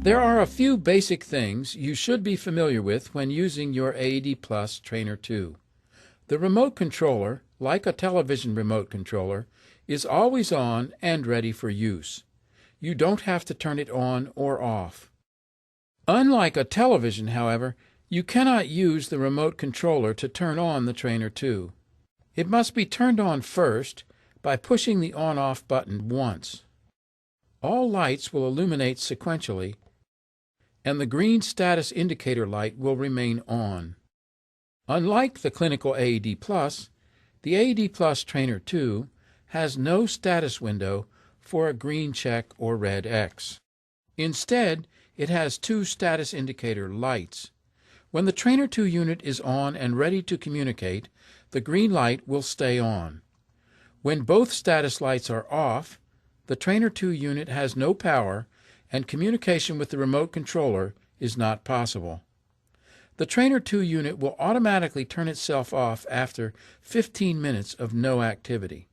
There are a few basic things you should be familiar with when using your AED Plus Trainer 2. The remote controller, like a television remote controller, is always on and ready for use. You don't have to turn it on or off. Unlike a television, however, you cannot use the remote controller to turn on the Trainer 2. It must be turned on first by pushing the on-off button once. All lights will illuminate sequentially, and the green status indicator light will remain on. Unlike the clinical AED Plus, the AED Plus Trainer 2 has no status window for a green check or red X. Instead, it has two status indicator lights. When the Trainer 2 unit is on and ready to communicate, the green light will stay on. When both status lights are off, the Trainer 2 unit has no power and communication with the remote controller is not possible. The Trainer 2 unit will automatically turn itself off after 15 minutes of no activity.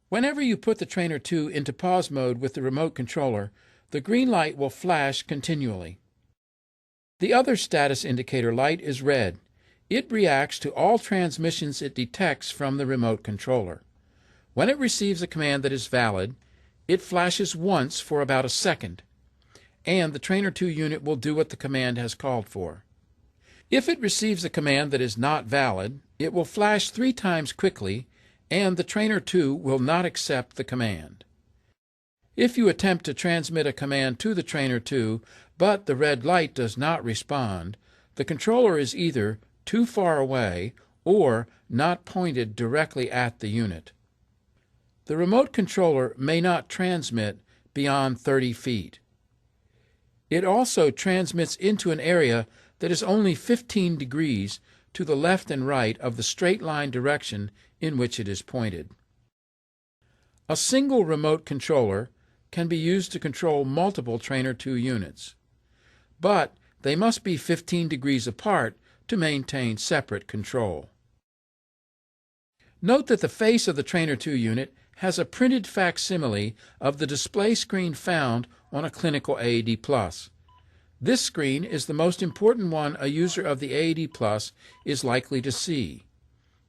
Whenever you put the Trainer 2 into pause mode with the remote controller, the green light will flash continually. The other status indicator light is red. It reacts to all transmissions it detects from the remote controller. When it receives a command that is valid, it flashes once for about a second, and the Trainer 2 unit will do what the command has called for. If it receives a command that is not valid, it will flash 3 times quickly, and the Trainer 2 will not accept the command. If you attempt to transmit a command to the Trainer 2, but the red light does not respond, the controller is either too far away or not pointed directly at the unit. The remote controller may not transmit beyond 30 feet. It also transmits into an area that is only 15 degrees to the left and right of the straight line direction in which it is pointed. A single remote controller can be used to control multiple Trainer 2 units, but they must be 15 degrees apart to maintain separate control. Note that the face of the Trainer 2 unit has a printed facsimile of the display screen found on a clinical AED Plus. This screen is the most important one a user of the AED Plus is likely to see.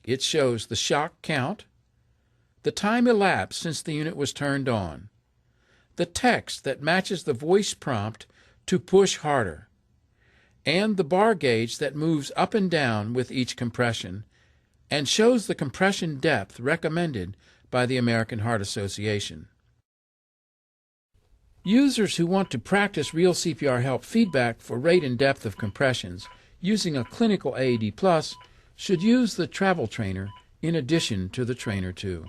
It shows the shock count, the time elapsed since the unit was turned on, the text that matches the voice prompt to push harder, and the bar gauge that moves up and down with each compression and shows the compression depth recommended by the American Heart Association. Users who want to practice real CPR help feedback for rate and depth of compressions using a clinical AED Plus should use the Travel Trainer in addition to the Trainer 2.